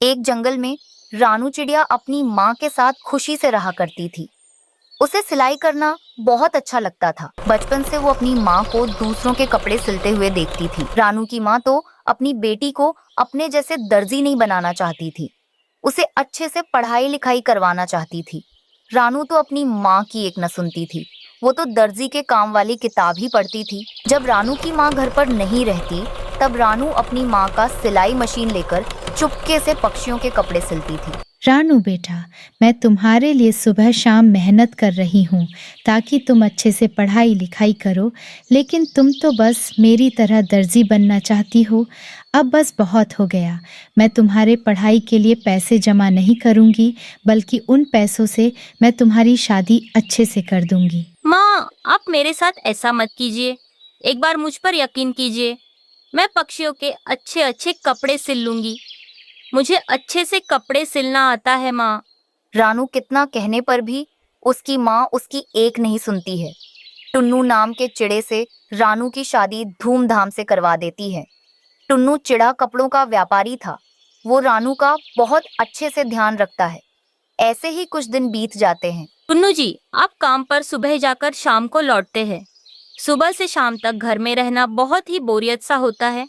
एक जंगल में रानू चिड़िया अपनी माँ के साथ खुशी से रहा करती थी। उसे सिलाई करना बहुत अच्छा लगता था। बचपन से वो अपनी माँ को दूसरों के कपड़े सिलते हुए देखती थी। रानू की माँ तो अपनी बेटी को अपने जैसे दर्जी नहीं बनाना चाहती थी, उसे अच्छे से पढ़ाई लिखाई करवाना चाहती थी। रानू तो अपनी माँ की एक न सुनती थी, वो तो दर्जी के काम वाली किताब ही पढ़ती थी। जब रानू की माँ घर पर नहीं रहती, तब रानू अपनी माँ का सिलाई मशीन लेकर चुपके से पक्षियों के कपड़े सिलती थी। रानू बेटा, मैं तुम्हारे लिए सुबह शाम मेहनत कर रही हूँ ताकि तुम अच्छे से पढ़ाई लिखाई करो, लेकिन तुम तो बस मेरी तरह दर्जी बनना चाहती हो। अब बस बहुत हो गया। मैं तुम्हारे पढ़ाई के लिए पैसे जमा नहीं करूँगी, बल्कि उन पैसों से मैं तुम्हारी शादी अच्छे से कर दूँगी। माँ, आप मेरे साथ ऐसा मत कीजिए। एक बार मुझ पर यकीन कीजिए। मैं पक्षियों के अच्छे अच्छे कपड़े सिल लूंगी। मुझे अच्छे से कपड़े सिलना आता है माँ। रानू कितना कहने पर भी उसकी माँ उसकी एक नहीं सुनती है। टुन्नू नाम के चिड़े से रानू की शादी धूमधाम से करवा देती है। टुन्नू चिड़ा कपड़ों का व्यापारी था। वो रानू का बहुत अच्छे से ध्यान रखता है। ऐसे ही कुछ दिन बीत जाते हैं। टुन्नू जी, आप काम पर सुबह जाकर शाम को लौटते हैं। सुबह से शाम तक घर में रहना बहुत ही बोरियत सा होता है।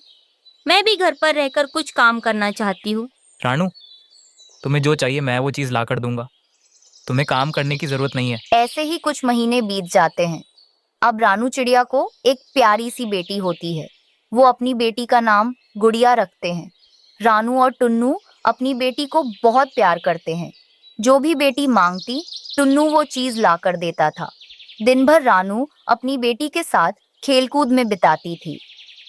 मैं भी घर पर रहकर कुछ काम करना चाहती हूँ। रानू, तुम्हें जो चाहिए मैं वो चीज़ ला कर दूंगा। तुम्हें काम करने की ज़रूरत नहीं है। ऐसे ही कुछ महीने बीत जाते हैं। अब रानू चिड़िया को एक प्यारी सी बेटी होती है। वो अपनी बेटी का नाम गुड़िया रखते हैं। रानू और टुन्नू अपनी बेटी को बहुत प्यार करते हैं। जो भी बेटी मांगती, टुन्नू वो चीज ला कर देता था। दिन भर रानू अपनी बेटी के साथ खेलकूद में बिताती थी,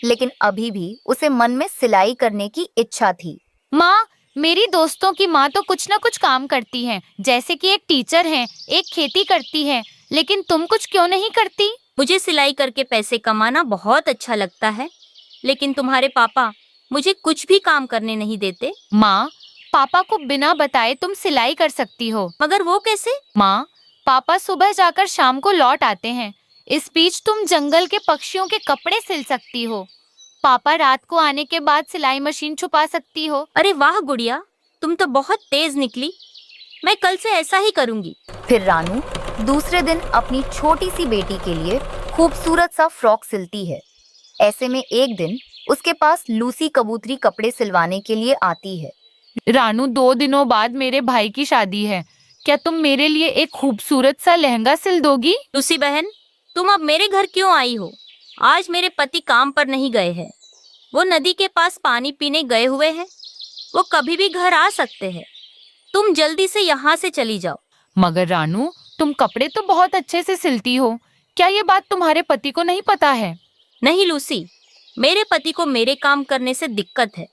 लेकिन अभी भी उसे मन में सिलाई करने की इच्छा थी। माँ, मेरी दोस्तों की माँ तो कुछ ना कुछ काम करती हैं, जैसे कि एक टीचर हैं, एक खेती करती है, लेकिन तुम कुछ क्यों नहीं करती? मुझे सिलाई करके पैसे कमाना बहुत अच्छा लगता है, लेकिन तुम्हारे पापा मुझे कुछ भी काम करने नहीं देते। माँ, पापा को बिना बताए तुम सिलाई कर सकती हो। मगर वो कैसे? माँ, पापा सुबह जाकर शाम को लौट आते हैं। इस बीच तुम जंगल के पक्षियों के कपड़े सिल सकती हो। पापा रात को आने के बाद सिलाई मशीन छुपा सकती हो। अरे वाह गुड़िया, तुम तो बहुत तेज निकली। मैं कल से ऐसा ही करूँगी। फिर रानू दूसरे दिन अपनी छोटी सी बेटी के लिए खूबसूरत सा फ्रॉक सिलती है। ऐसे में एक दिन उसके पास लूसी कबूतरी कपड़े सिलवाने के लिए आती है। रानू, 2 दिनों बाद मेरे भाई की शादी है। क्या तुम मेरे लिए एक खूबसूरत सा लहंगा सिल दोगी? लूसी बहन, तुम अब मेरे घर क्यों आई हो? आज मेरे पति काम पर नहीं गए हैं। वो नदी के पास पानी पीने गए हुए हैं। वो कभी भी घर आ सकते हैं। तुम जल्दी से यहाँ से चली जाओ। मगर रानू, तुम कपड़े तो बहुत अच्छे से सिलती हो। क्या ये बात तुम्हारे पति को नहीं पता है? नहीं लूसी, मेरे पति को मेरे काम करने से दिक्कत है।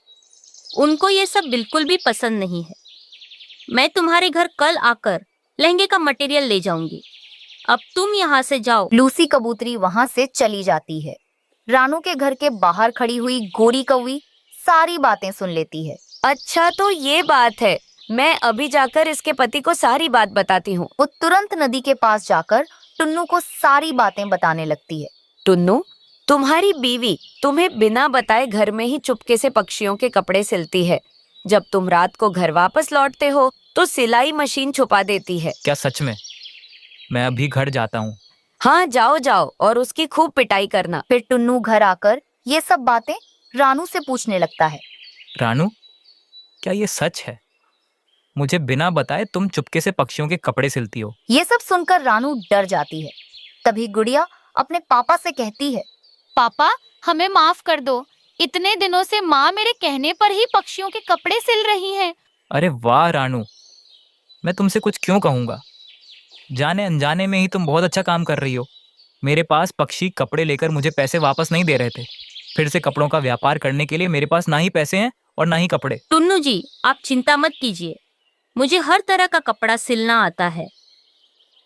उनको ये सब बिल्कुल भी पसंद नहीं है। मैं तुम्हारे घर कल आकर लहंगे का मटेरियल ले जाऊंगी। अब तुम यहाँ से जाओ। लूसी कबूतरी वहाँ से चली जाती है। रानू के घर के बाहर खड़ी हुई गोरी कौवी सारी बातें सुन लेती है। अच्छा, तो ये बात है। मैं अभी जाकर इसके पति को सारी बात बताती हूँ। वो तुरंत नदी के पास जाकर टुन्नू को सारी बातें बताने लगती है। टुन्नू, तुम्हारी बीवी तुम्हें बिना बताए घर में ही चुपके से पक्षियों के कपड़े सिलती है। जब तुम रात को घर वापस लौटते हो तो सिलाई मशीन छुपा देती है। क्या सच में? मैं अभी घर जाता हूँ। हाँ, जाओ जाओ और उसकी खूब पिटाई करना। फिर टुन्नू घर आकर ये सब बातें रानू से पूछने लगता है। रानू, क्या ये सच है? मुझे बिना बताए तुम चुपके से पक्षियों के कपड़े सिलती हो? ये सब सुनकर रानू डर जाती है। तभी गुड़िया अपने पापा से कहती है, पापा, हमें माफ कर दो। इतने दिनों से माँ मेरे कहने पर ही पक्षियों के कपड़े सिल रही हैं। अरे वाह रानू, मैं तुमसे कुछ क्यों कहूँगा। जाने अनजाने में ही तुम बहुत अच्छा काम कर रही हो। मेरे पास पक्षी कपड़े लेकर मुझे पैसे वापस नहीं दे रहे थे। फिर से कपड़ों का व्यापार करने के लिए मेरे पास ना ही पैसे हैं और ना ही कपड़े। टुन्नू जी, आप चिंता मत कीजिए। मुझे हर तरह का कपड़ा सिलना आता है।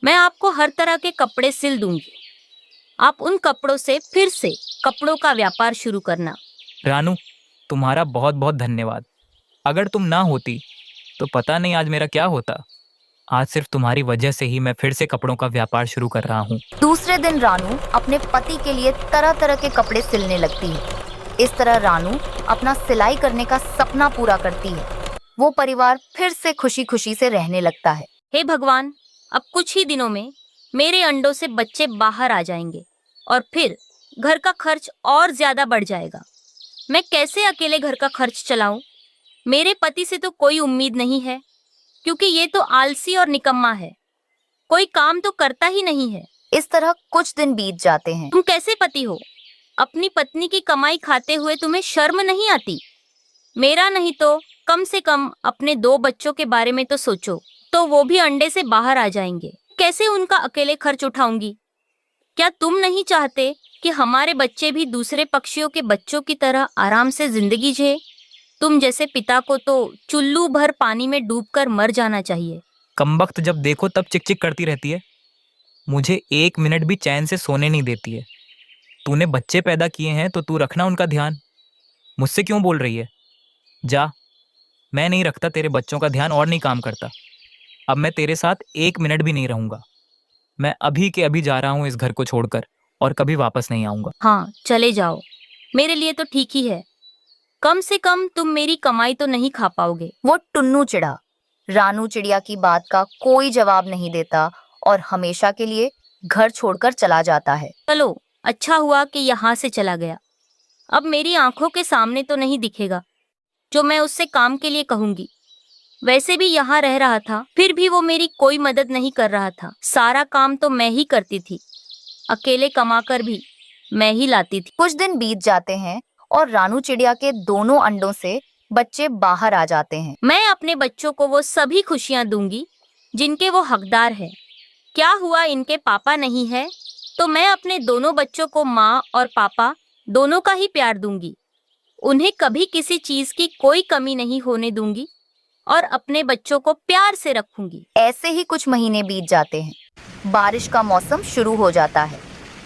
मैं आपको हर तरह के कपड़े सिल दूंगी। आप उन कपड़ों से फिर से कपड़ों का व्यापार शुरू करना। रानू, तुम्हारा बहुत बहुत धन्यवाद। अगर तुम ना होती तो पता नहीं आज मेरा क्या होता। आज सिर्फ तुम्हारी वजह से ही मैं फिर से कपड़ों का व्यापार शुरू कर रहा हूँ। दूसरे दिन रानू अपने पति के लिए तरह तरह के कपड़े सिलने लगती है। इस तरह रानू अपना सिलाई करने का सपना पूरा करती है। वो परिवार फिर से खुशी खुशी से रहने लगता है। हे भगवान, अब कुछ ही दिनों में मेरे अंडों से बच्चे बाहर आ जाएंगे और फिर घर का खर्च और ज्यादा बढ़ जाएगा। मैं कैसे अकेले घर का खर्च चलाऊं? मेरे पति से तो कोई उम्मीद नहीं है, क्योंकि ये तो आलसी और निकम्मा है, कोई काम तो करता ही नहीं है। इस तरह कुछ दिन बीत जाते हैं। तुम कैसे पति हो? अपनी पत्नी की कमाई खाते हुए तुम्हें शर्म नहीं आती? मेरा नहीं तो कम से कम अपने 2 बच्चों के बारे में तो सोचो। तो वो भी अंडे से बाहर आ जाएंगे, कैसे उनका अकेले खर्च उठाऊंगी? क्या तुम नहीं चाहते कि हमारे बच्चे भी दूसरे पक्षियों के बच्चों की तरह आराम से जिंदगी जिए? तुम जैसे पिता को तो चुल्लू भर पानी में डूबकर मर जाना चाहिए। कमबख्त जब देखो तब चिक चिक करती रहती है, मुझे 1 मिनट भी चैन से सोने नहीं देती है। तूने बच्चे पैदा किए हैं तो तू रखना उनका ध्यान। मुझसे क्यों बोल रही है? जा, मैं नहीं रखता तेरे बच्चों का ध्यान और नहीं काम करता। अब मैं तेरे साथ 1 मिनट भी नहीं रहूंगा। मैं अभी के अभी जा रहा हूँ इस घर को छोड़कर और कभी वापस नहीं आऊंगा। हाँ, चले जाओ, मेरे लिए तो ठीक ही है। कम से कम तुम मेरी कमाई तो नहीं खा पाओगे। वो टुन्नू चिड़ा रानू चिड़िया की बात का कोई जवाब नहीं देता और हमेशा के लिए घर छोड़कर चला जाता है। चलो, अच्छा हुआ कि यहाँ से चला गया। अब मेरी आंखों के सामने तो नहीं दिखेगा जो मैं उससे काम के लिए कहूंगी। वैसे भी यहाँ रह रहा था, फिर भी वो मेरी कोई मदद नहीं कर रहा था। सारा काम तो मैं ही करती थी, अकेले कमाकर भी मैं ही लाती थी। कुछ दिन बीत जाते हैं और रानू चिड़िया के दोनों अंडों से बच्चे बाहर आ जाते हैं। मैं अपने बच्चों को वो सभी खुशियाँ दूंगी जिनके वो हकदार है। क्या हुआ, इनके पापा नहीं है तो मैं अपने दोनों बच्चों को माँ और पापा दोनों का ही प्यार दूंगी। उन्हें कभी किसी चीज की कोई कमी नहीं होने दूंगी और अपने बच्चों को प्यार से रखूंगी। ऐसे ही कुछ महीने बीत जाते हैं। बारिश का मौसम शुरू हो जाता है।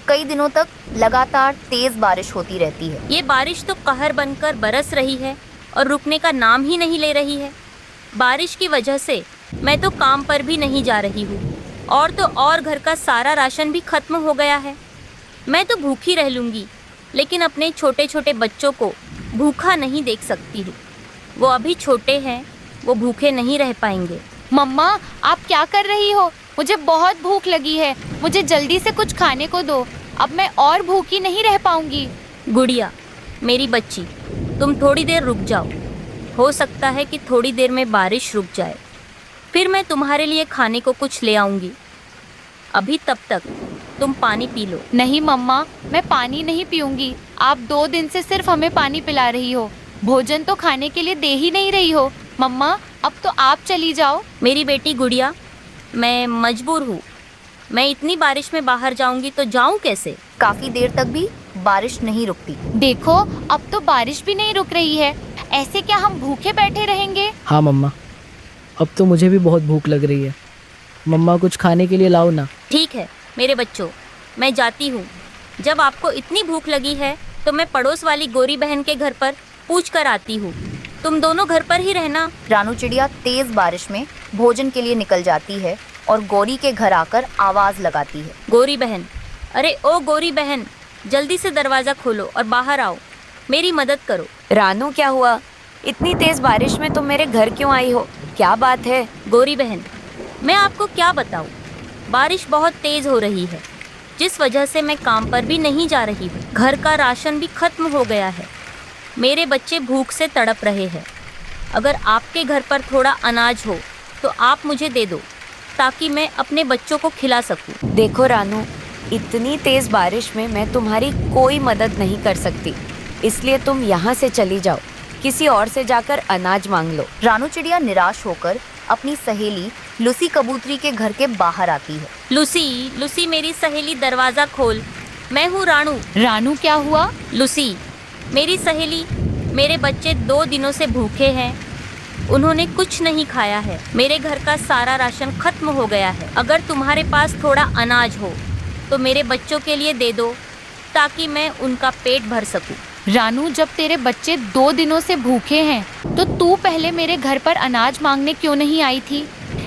कई दिनों तक लगातार तेज बारिश होती रहती है। ये बारिश तो कहर बनकर बरस रही है और रुकने का नाम ही नहीं ले रही है। बारिश की वजह से मैं तो काम पर भी नहीं जा रही हूँ और तो और घर का सारा राशन भी खत्म हो गया है। मैं तो भूखी रह लूँगी, लेकिन अपने छोटे छोटे बच्चों को भूखा नहीं देख सकती हूँ। वो अभी छोटे हैं, वो भूखे नहीं रह पाएंगे। मम्मा, आप क्या कर रही हो? मुझे बहुत भूख लगी है, मुझे जल्दी से कुछ खाने को दो। अब मैं और भूखी नहीं रह पाऊंगी। गुड़िया, मेरी बच्ची, तुम थोड़ी देर रुक जाओ। हो सकता है कि थोड़ी देर में बारिश रुक जाए, फिर मैं तुम्हारे लिए खाने को कुछ ले आऊंगी। अभी तब तक तुम पानी पी लो। नहीं मम्मा, मैं पानी नहीं पीऊंगी। आप 2 दिन से सिर्फ हमें पानी पिला रही हो, भोजन तो खाने के लिए दे ही नहीं रही हो। मम्मा, अब तो आप चली जाओ। मेरी बेटी गुड़िया, मैं मजबूर हूँ। मैं इतनी बारिश में बाहर जाऊंगी तो जाऊं कैसे? काफी देर तक भी बारिश नहीं रुकती। देखो, अब तो बारिश भी नहीं रुक रही है। ऐसे क्या हम भूखे बैठे रहेंगे? हाँ मम्मा, अब तो मुझे भी बहुत भूख लग रही है। मम्मा, कुछ खाने के लिए लाओ ना। ठीक है मेरे बच्चों, मैं जाती हूँ। जब आपको इतनी भूख लगी है तो मैं पड़ोस वाली गोरी बहन के घर पर पूछ कर आती हूँ। तुम दोनों घर पर ही रहना। रानू चिड़िया तेज बारिश में भोजन के लिए निकल जाती है और गौरी के घर आकर आवाज लगाती है। गोरी बहन, अरे ओ गोरी बहन, जल्दी से दरवाजा खोलो और बाहर आओ, मेरी मदद करो। रानू, क्या हुआ? इतनी तेज बारिश में तुम मेरे घर क्यों आई हो? क्या बात है? गोरी बहन, मैं आपको क्या बताऊं, बारिश बहुत तेज हो रही है, जिस वजह से मैं काम पर भी नहीं जा रही हूँ। घर का राशन भी खत्म हो गया है। मेरे बच्चे भूख से तड़प रहे हैं। अगर आपके घर पर थोड़ा अनाज हो तो आप मुझे दे दो, ताकि मैं अपने बच्चों को खिला सकूं। देखो रानू, इतनी तेज बारिश में मैं तुम्हारी कोई मदद नहीं कर सकती, इसलिए तुम यहाँ से चली जाओ। किसी और से जाकर अनाज मांग लो। रानू चिड़िया निराश होकर अपनी सहेली लूसी कबूतरी के घर के बाहर आती है। लूसी, लूसी मेरी सहेली, दरवाजा खोल। मैं हूँ रानू। रानू, क्या हुआ? लूसी मेरी सहेली, मेरे बच्चे 2 दिनों से भूखे हैं। उन्होंने कुछ नहीं खाया है। मेरे घर का सारा राशन खत्म हो गया है। अगर तुम्हारे पास थोड़ा अनाज हो तो मेरे बच्चों के लिए दे दो, ताकि मैं उनका पेट भर सकूं। रानू, जब तेरे बच्चे 2 दिनों से भूखे हैं तो तू पहले मेरे घर पर अनाज मांगने क्यों नहीं आई थी?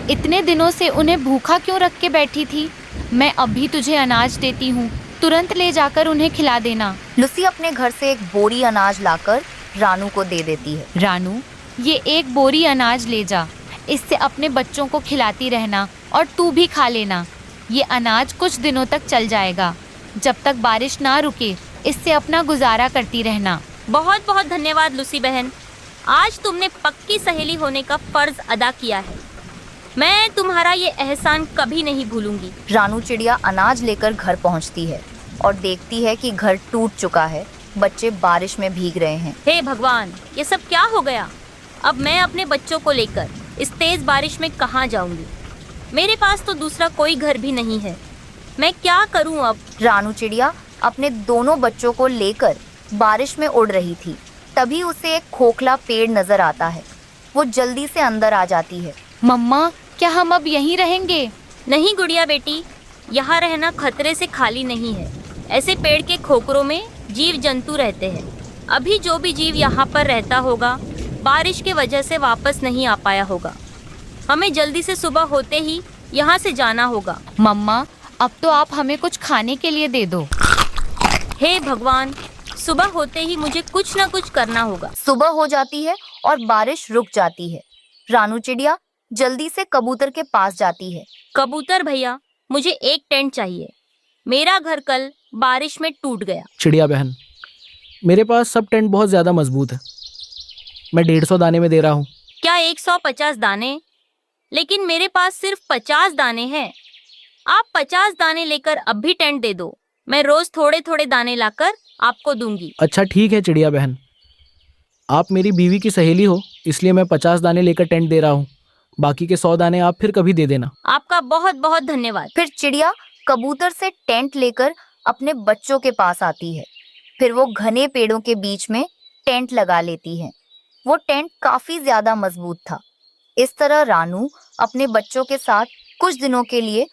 इतने दिनों से उन्हें भूखा क्यों रख के बैठी थी? मैं अभी तुझे अनाज देती हूँ, तुरंत ले जाकर उन्हें खिला देना। लूसी अपने घर से एक बोरी अनाज लाकर रानू को दे देती है। रानू, ये एक बोरी अनाज ले जा, इससे अपने बच्चों को खिलाती रहना और तू भी खा लेना। ये अनाज कुछ दिनों तक चल जाएगा, जब तक बारिश ना रुके इससे अपना गुजारा करती रहना। बहुत बहुत धन्यवाद लूसी बहन, आज तुमने पक्की सहेली होने का फर्ज अदा किया है। मैं तुम्हारा ये एहसान कभी नहीं भूलूंगी। रानू चिड़िया अनाज लेकर घर पहुंचती है और देखती है कि घर टूट चुका है, बच्चे बारिश में भीग रहे हैं। हे भगवान, ये सब क्या हो गया? अब मैं अपने बच्चों को लेकर इस तेज बारिश में कहाँ जाऊंगी? मेरे पास तो दूसरा कोई घर भी नहीं है। मैं क्या करूं अब? रानू चिड़िया अपने दोनों बच्चों को लेकर बारिश में उड़ रही थी, तभी उसे एक खोखला पेड़ नजर आता है। वो जल्दी से अंदर आ जाती है। मम्मा, क्या हम अब यहीं रहेंगे? नहीं गुड़िया बेटी, यहाँ रहना खतरे से खाली नहीं है। ऐसे पेड़ के खोखरों में जीव जंतु रहते हैं। अभी जो भी जीव यहाँ पर रहता होगा बारिश की वजह से वापस नहीं आ पाया होगा। हमें जल्दी से सुबह होते ही यहाँ से जाना होगा। मम्मा, अब तो आप हमें कुछ खाने के लिए दे दो। हे भगवान, सुबह होते ही मुझे कुछ न कुछ करना होगा। सुबह हो जाती है और बारिश रुक जाती है। रानू चिड़िया जल्दी से कबूतर के पास जाती है। कबूतर भैया, मुझे एक टेंट चाहिए। मेरा घर कल बारिश में टूट गया। चिड़िया बहन, मेरे पास सब टेंट बहुत ज़्यादा मजबूत है, मैं 150 दाने में दे रहा हूँ। क्या 150 दाने? लेकिन मेरे पास सिर्फ 50 दाने हैं। आप 50 दाने लेकर अब भी टेंट दे दो। मैं रोज थोड़े थोड़े दाने लाकर आपको दूंगी। अच्छा ठीक है चिड़िया बहन, आप मेरी बीवी की सहेली हो, इसलिए मैं 50 दाने लेकर टेंट दे रहा हूँ। बाकी के 100 दाने आप फिर कभी दे देना। आपका बहुत बहुत धन्यवाद। फिर चिड़िया कबूतर से टेंट लेकर अपने बच्चों के पास आती है। फिर वो घने पेड़ों के बीच में टेंट लगा लेती है। वो टेंट काफी ज्यादा मजबूत था। इस तरह रानू अपने बच्चों के साथ कुछ दिनों के लिए